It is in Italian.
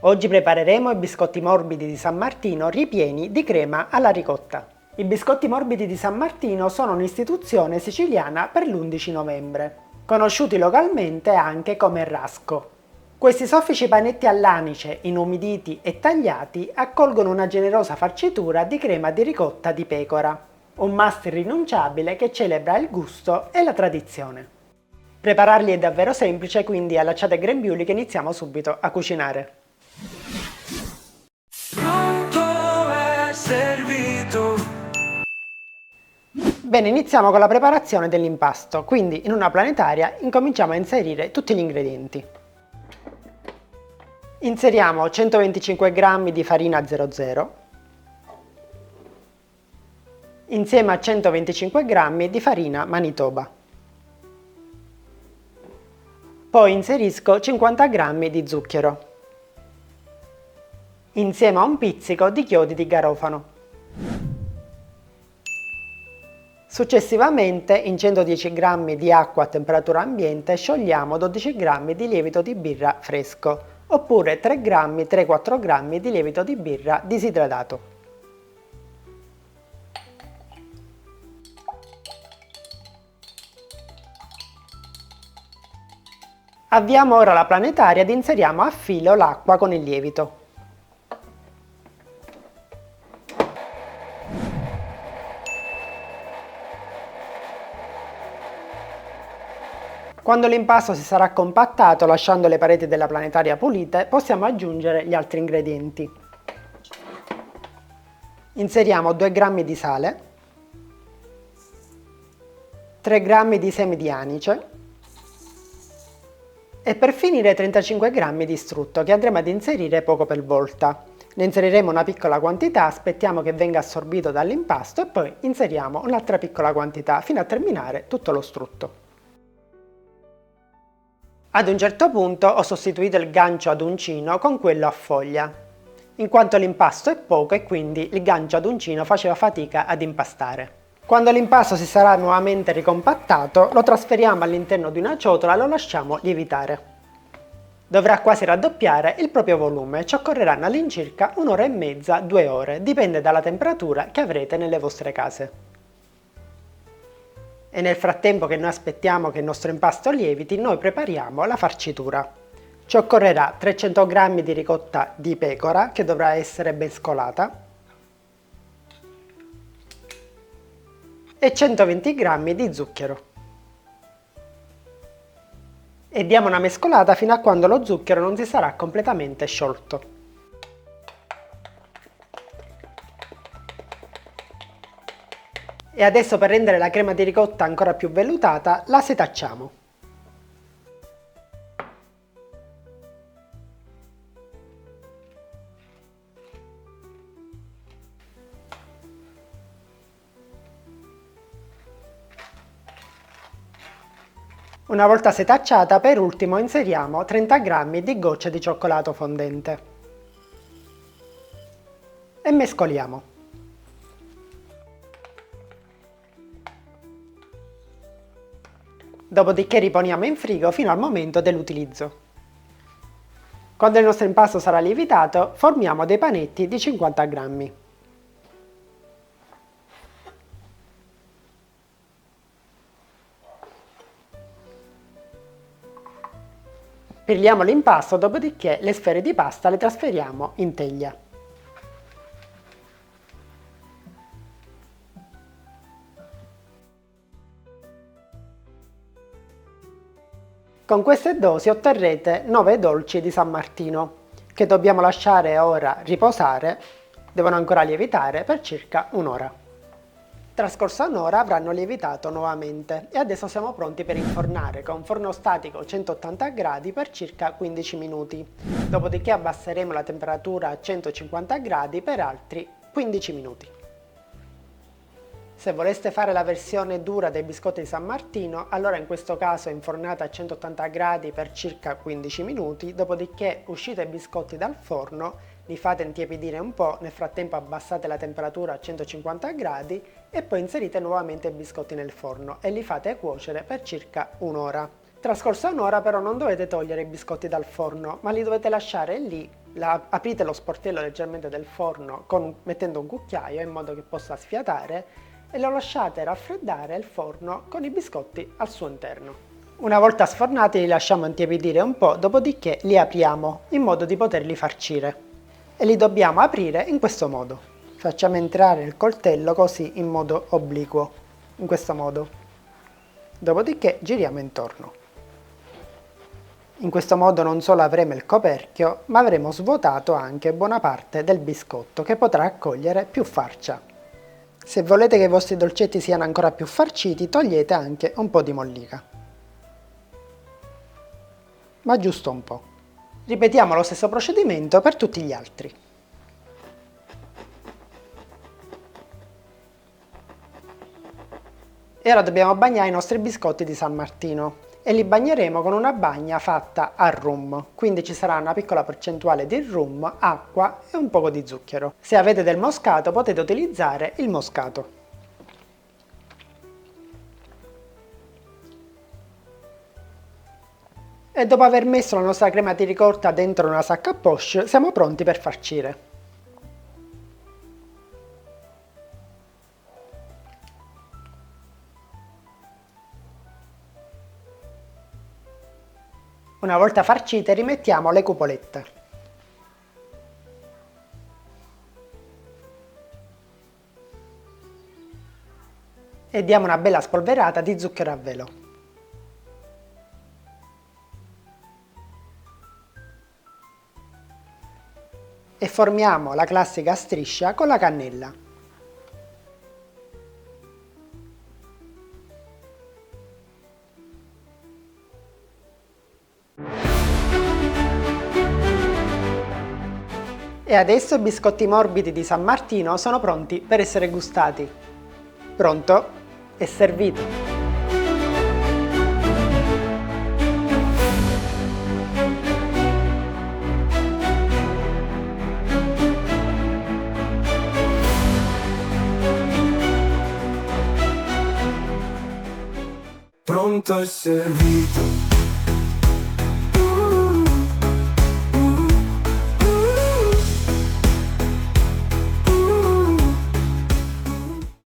Oggi prepareremo i biscotti morbidi di San Martino ripieni di crema alla ricotta. I biscotti morbidi di San Martino sono un'istituzione siciliana per l'11 novembre, conosciuti localmente anche come rasco. Questi soffici panetti all'anice, inumiditi e tagliati, accolgono una generosa farcitura di crema di ricotta di pecora, un must irrinunciabile che celebra il gusto e la tradizione. Prepararli è davvero semplice, quindi allacciate il grembiuli che iniziamo subito a cucinare. Pronto è servito. Bene, iniziamo con la preparazione dell'impasto, quindi in una planetaria incominciamo a inserire tutti gli ingredienti. Inseriamo 125 g di farina 00 insieme a 125 g di farina Manitoba. Poi inserisco 50 g di zucchero insieme a un pizzico di chiodi di garofano. Successivamente in 110 g di acqua a temperatura ambiente sciogliamo 12 g di lievito di birra fresco oppure 3-4 g di lievito di birra disidratato. Avviamo ora la planetaria ed inseriamo a filo l'acqua con il lievito. Quando l'impasto si sarà compattato lasciando le pareti della planetaria pulite, possiamo aggiungere gli altri ingredienti. Inseriamo 2 g di sale, 3 g di semi di anice e per finire 35 g di strutto che andremo ad inserire poco per volta. Ne inseriremo una piccola quantità, aspettiamo che venga assorbito dall'impasto e poi inseriamo un'altra piccola quantità fino a terminare tutto lo strutto. Ad un certo punto ho sostituito il gancio ad uncino con quello a foglia, in quanto l'impasto è poco e quindi il gancio ad uncino faceva fatica ad impastare. Quando l'impasto si sarà nuovamente ricompattato, lo trasferiamo all'interno di una ciotola e lo lasciamo lievitare. Dovrà quasi raddoppiare il proprio volume, ci occorreranno all'incirca 1 ora e mezza, 2 ore, dipende dalla temperatura che avrete nelle vostre case. E nel frattempo che noi aspettiamo che il nostro impasto lieviti, noi prepariamo la farcitura. Ci occorrerà 300 g di ricotta di pecora che dovrà essere ben scolata e 120 g di zucchero. E diamo una mescolata fino a quando lo zucchero non si sarà completamente sciolto. E adesso per rendere la crema di ricotta ancora più vellutata la setacciamo. Una volta setacciata, per ultimo inseriamo 30 g di gocce di cioccolato fondente e mescoliamo. Dopodiché riponiamo in frigo fino al momento dell'utilizzo. Quando il nostro impasto sarà lievitato, formiamo dei panetti di 50 g. Pigliamo l'impasto, dopodiché le sfere di pasta le trasferiamo in teglia. Con queste dosi otterrete 9 dolci di San Martino, che dobbiamo lasciare ora riposare, devono ancora lievitare per circa un'ora. Trascorsa un'ora avranno lievitato nuovamente e adesso siamo pronti per infornare con forno statico 180 gradi per circa 15 minuti. Dopodiché abbasseremo la temperatura a 150 gradi per altri 15 minuti. Se voleste fare la versione dura dei biscotti di San Martino, allora in questo caso infornate a 180 gradi per circa 15 minuti, dopodiché uscite i biscotti dal forno, li fate intiepidire un po', nel frattempo abbassate la temperatura a 150 gradi e poi inserite nuovamente i biscotti nel forno e li fate cuocere per circa un'ora. Trascorsa un'ora però non dovete togliere i biscotti dal forno, ma li dovete lasciare lì Aprite lo sportello leggermente del forno mettendo un cucchiaio in modo che possa sfiatare e lo lasciate raffreddare il forno con i biscotti al suo interno. Una volta sfornati li lasciamo intiepidire un po', dopodiché li apriamo in modo di poterli farcire. E li dobbiamo aprire in questo modo. Facciamo entrare il coltello così in modo obliquo, in questo modo. Dopodiché giriamo intorno. In questo modo non solo avremo il coperchio, ma avremo svuotato anche buona parte del biscotto che potrà accogliere più farcia. Se volete che i vostri dolcetti siano ancora più farciti, togliete anche un po' di mollica. Ma giusto un po'. Ripetiamo lo stesso procedimento per tutti gli altri. E ora dobbiamo bagnare i nostri biscotti di San Martino e li bagneremo con una bagna fatta a rum, quindi ci sarà una piccola percentuale di rum, acqua e un poco di zucchero. Se avete del moscato potete utilizzare il moscato. E dopo aver messo la nostra crema di ricotta dentro una sacca a poche, siamo pronti per farcire. Una volta farcite rimettiamo le cupolette. E diamo una bella spolverata di zucchero a velo. E formiamo la classica striscia con la cannella. E adesso i biscotti morbidi di San Martino sono pronti per essere gustati. Pronto? È servito! Pronto e servito.